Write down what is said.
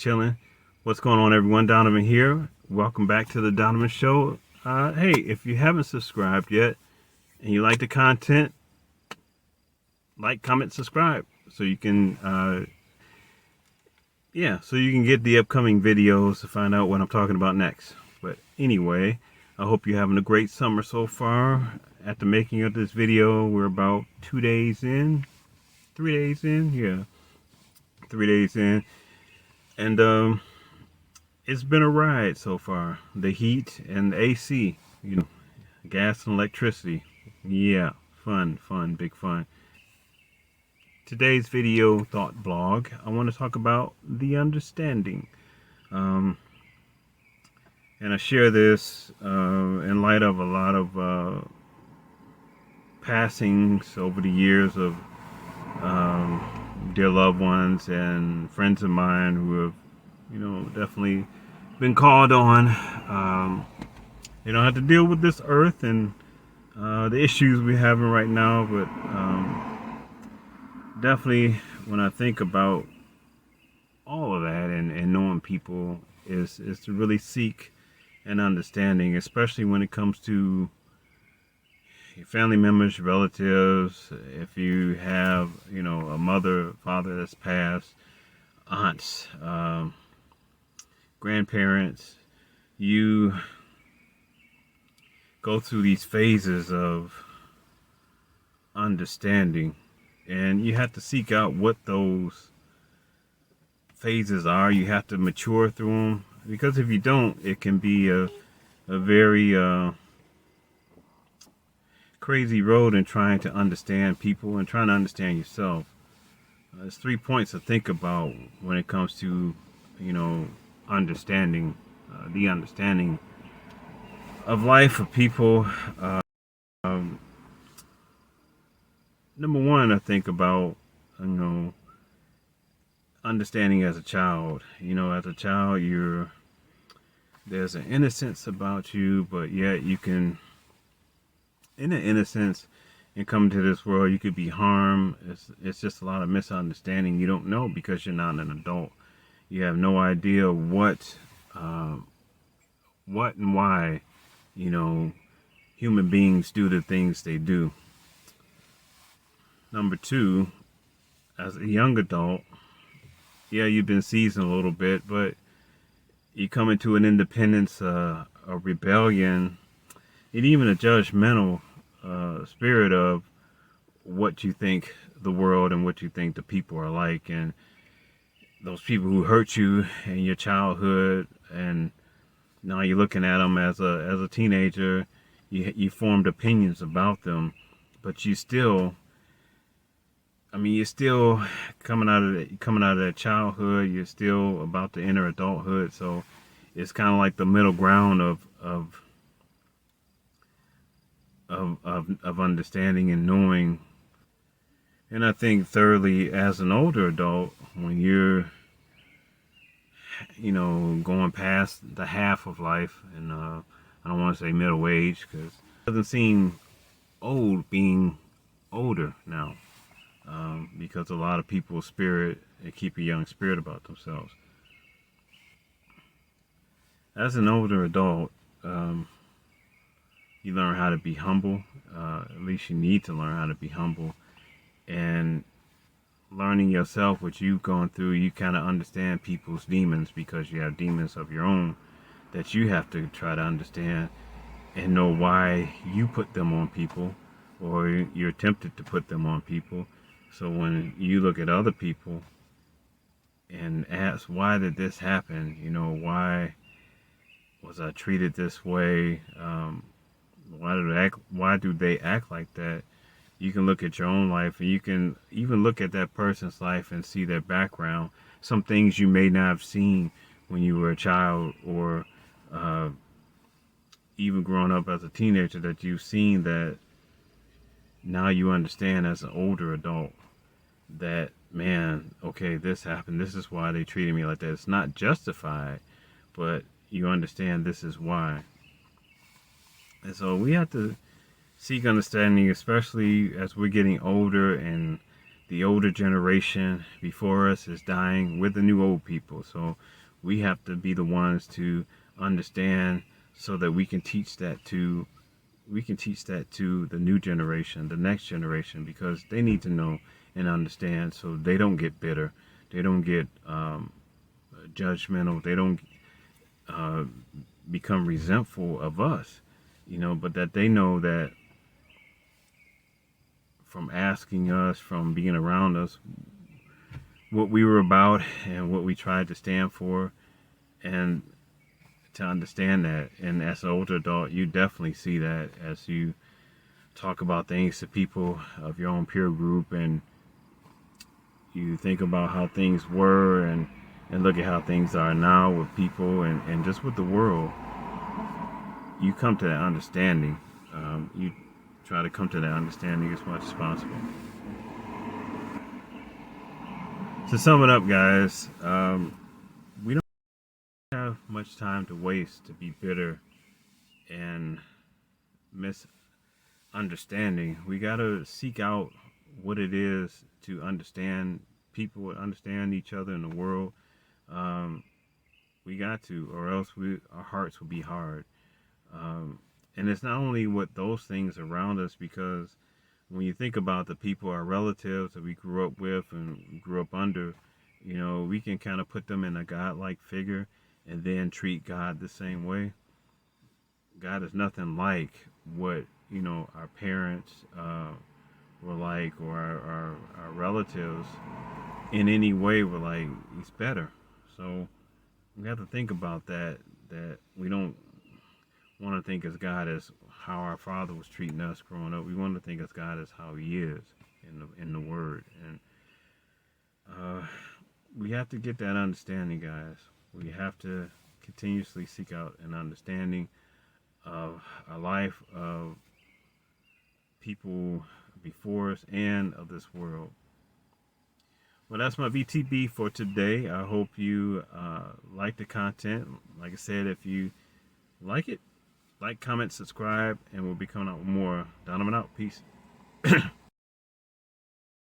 chilling. What's going on, everyone? Donovan here. Welcome back to the Donovan Show. Hey, if you haven't subscribed yet and you like the content, like, comment, subscribe, so you can, so you can get the upcoming videos to find out what I'm talking about next. But anyway, I hope you're having a great summer so far. At the making of this video, we're about 3 days in, and it's been a ride so far. The heat and the AC, gas and electricity. Yeah, fun, big fun. Today's video thought blog, I want to talk about the understanding. And I share this in light of a lot of passings over the years of dear loved ones and friends of mine who have, definitely been called on. They don't have to deal with this earth and the issues we're having right now, but definitely when I think about all of that and knowing people is to really seek an understanding, especially when it comes to your family members, relatives. If you have, a mother, father that's passed, aunts, grandparents, you go through these phases of understanding, and you have to seek out what those phases are. You have to mature through them, because if you don't, it can be a very crazy road in trying to understand people and trying to understand yourself. There's 3 points to think about when it comes to, understanding, the understanding of life, of people. Number one, I think about, understanding as a child. As a child, there's an innocence about you, but yet you can, in an innocence, and come to this world, you could be harmed. It's just a lot of misunderstanding. You don't know because you're not an adult. You have no idea what and why, human beings do the things they do. Number two, as a young adult, you've been seasoned a little bit, but you come into an independence, a rebellion, and even a judgmental spirit of what you think the world and what you think the people are like, and those people who hurt you in your childhood, and now you're looking at them as a teenager. You formed opinions about them, but you're still coming out of that childhood. You're still about to enter adulthood, so it's kind of like the middle ground of understanding and knowing. And I think thirdly, as an older adult, when you're going past the half of life, and I don't want to say middle age, because it doesn't seem old being older now, because a lot of people's spirit, they keep a young spirit about themselves. As an older adult, you learn how to be humble. At least you need to learn how to be humble. And learning yourself, what you've gone through, you kind of understand people's demons, because you have demons of your own that you have to try to understand and know why you put them on people, or you're tempted to put them on people. So when you look at other people and ask, why did this happen? Why was I treated this way? Why do they act like that? You can look at your own life, and you can even look at that person's life and see their background. Some things you may not have seen when you were a child, or even growing up as a teenager, that you've seen, that now you understand as an older adult that, man, okay, this happened. This is why they treated me like that. It's not justified, but you understand this is why. And so we have to seek understanding, especially as we're getting older and the older generation before us is dying. We're the new old people, so we have to be the ones to understand, so that we can teach that to the new generation, the next generation, because they need to know and understand, so they don't get bitter, they don't get judgmental, they don't become resentful of us, but that they know that from asking us, from being around us, what we were about and what we tried to stand for, and to understand that. And as an older adult, you definitely see that as you talk about things to people of your own peer group, and you think about how things were, and look at how things are now with people, and just with the world. You come to that understanding. You try to come to that understanding as much as possible. To sum it up, guys, we don't have much time to waste to be bitter and misunderstanding. We got to seek out what it is to understand people, understand each other in the world. We got to, or else our hearts will be hard. And it's not only what those things around us, because when you think about the people, our relatives that we grew up with and grew up under, we can kind of put them in a God-like figure and then treat God the same way. God is nothing like what, our parents were like, or our relatives in any way were like. He's better. So we have to think about that we don't want to think as God as how our father was treating us growing up. We want to think as God as how he is in the word. And we have to get that understanding, guys. We have to continuously seek out an understanding of our life, of people before us, and of this world. Well, that's my V.T.B for today. I hope you like the content. Like I said, if you like it, like, comment, subscribe, and we'll be coming out with more. Donovan out. Peace.